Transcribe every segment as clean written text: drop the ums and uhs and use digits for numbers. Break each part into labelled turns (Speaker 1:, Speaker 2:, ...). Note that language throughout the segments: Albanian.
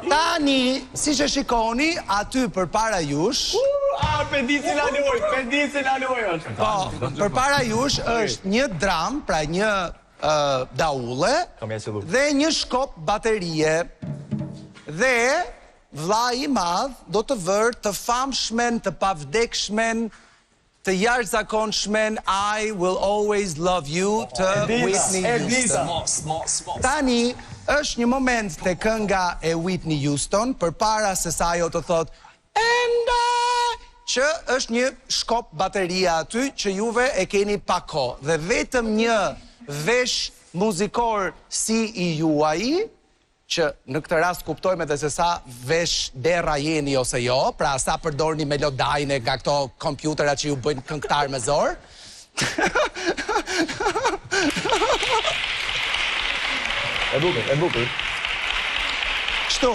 Speaker 1: Tani, si që shikoni, aty për para jush...
Speaker 2: Pendisi la loj është.
Speaker 1: Po, për para jush është një dram, pra një daulle, dhe një shkop baterie. Dhe vlla i madh do të vërë të famshmen, të pavdekshmen, të jashtëzakonshmen I Will Always Love You të Whitney Houston. Tani, është një moment të kënga e Whitney Houston, për para se sa ajo të thot And I, që është një shkop bateria aty, që juve e keni pa kohë. Dhe vetëm një vesh muzikor si i juaj, që në këtë rast kuptojme dhe se sa vesh dera jeni ose jo, pra sa përdorni melodajne nga këto kompjutera që ju bëjnë këngëtar me zor.
Speaker 2: E bukur.
Speaker 1: Kështu,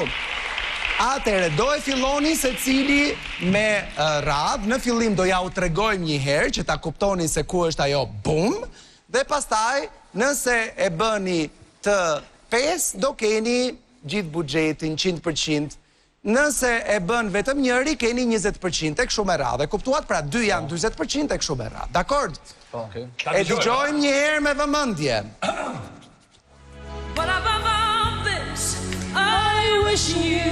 Speaker 1: atere, do e filloni se cili me radhë, në fillim do ja u tregojmë një herë, që ta kuptoni se ku është ajo bum, dhe pastaj, nëse e bëni të 5, do keni gjithë buxhetin 100%. Nëse e bën vetëm njëri, keni 20% tek shumë e radhë. Kuptuat? Pra 2 janë 40% tek shumë e radhë. Dakord? E dëgjojmë një herë me vëmendje.
Speaker 3: But above all this, I wish you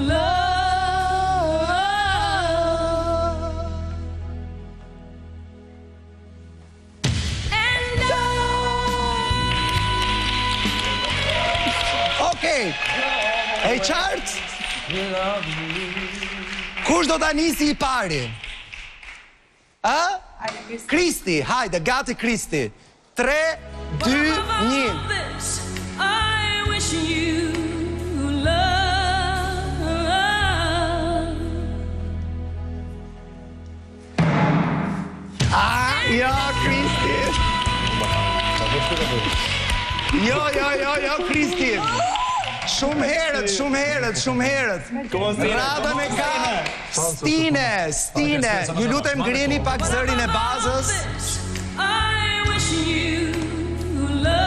Speaker 3: love.
Speaker 1: Okej, e qartë? Kush do ta nisi i pari? Kristi, hajde, gati Kristi. 3, 2, 1.
Speaker 3: I wish you love.
Speaker 1: Jo, Kristi. Jo, Kristi. Shumë herët. Radhën e ka Stine. Ju lutem ngriheni pak zërin e bazës.
Speaker 3: I wish you love.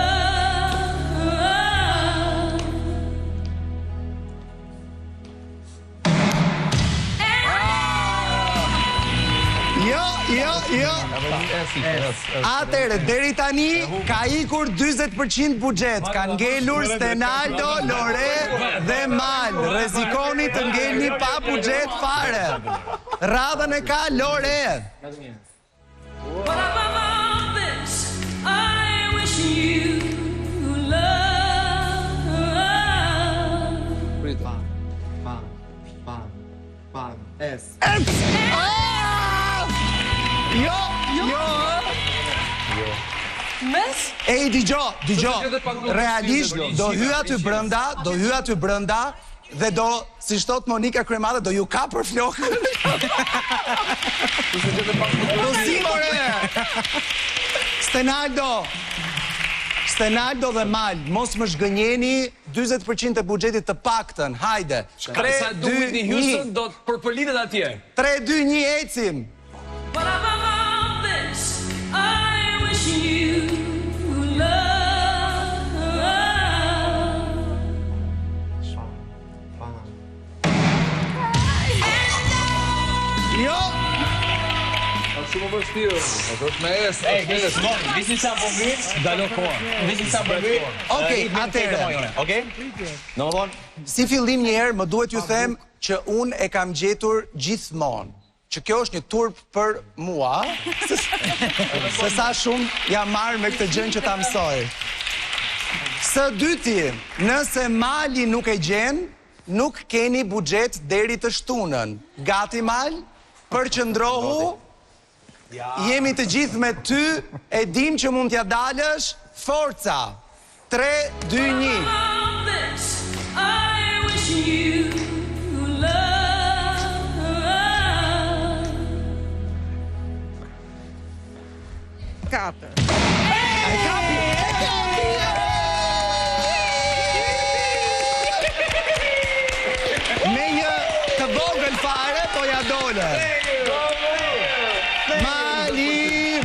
Speaker 1: Jo. Atere, deri tani ka ikur 40% buxhet. Ka ngelur Stenaldo, Lore dhe Mal. Rrezikoni të ngelni pa buxhet fare. Radhën e ka Lore.
Speaker 3: But above all this, I wish you love.
Speaker 1: Jo.
Speaker 3: Mes?
Speaker 1: Ej, digjo, realisht do hy aty brënda dhe do, si shtot Monika Kremade, do ju ka për flokën. Do si, more! Stenaldo dhe Mal, mos më shgënjeni 40% e buxhetit të paktën, hajde.
Speaker 2: 3, 2, 1, do të përpëlitet atje.
Speaker 1: 3, 2, 1, ecim.
Speaker 3: But above all this, I wish you love.
Speaker 1: Jo.
Speaker 2: Shumë vështirë. Është me es. Visi sa po vi, dalo kohë.
Speaker 1: Okej, atëherë.
Speaker 2: Okej? Domethënë,
Speaker 1: Si fillim një herë, më duhet ju them që unë e kam gjetur gjithmonë. Që kjo është një turp për mua, se sa shumë jam marrë me këtë gjën që ta mësoj. Së dyti, nëse Mali nuk e gjen, nuk keni buxhet deri të shtunën. Gati Mal? Përqëndrohu? Jemi të gjithë me ty, e dim që mund t'ja dalësh, forca. 3, 2, 1.
Speaker 3: All this, I wish you love.
Speaker 1: Me një të vogël fare, po ja dole. Mali!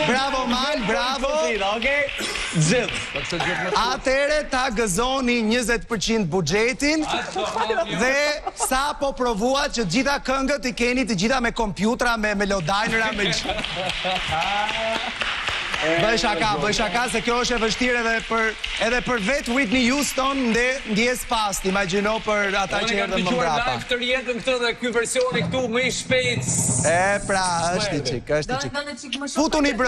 Speaker 1: Bravo Mal, bravo.
Speaker 4: Okej. Gjithë.
Speaker 1: Atëre ta gëzoni 20% buxhetin dhe sa po provuat që gjitha këngët i keni të gjitha me kompjutra, me melodajnëra, me Bëj shaka, se kjo është e vështirë edhe për vetë Whitney Houston ndjes past, imagjino për ata që erdhën më mbrapa.
Speaker 2: Live të rjetën këtë dhe ky versioni këtu më i shpejt.
Speaker 1: Pra, është i çik. Futuni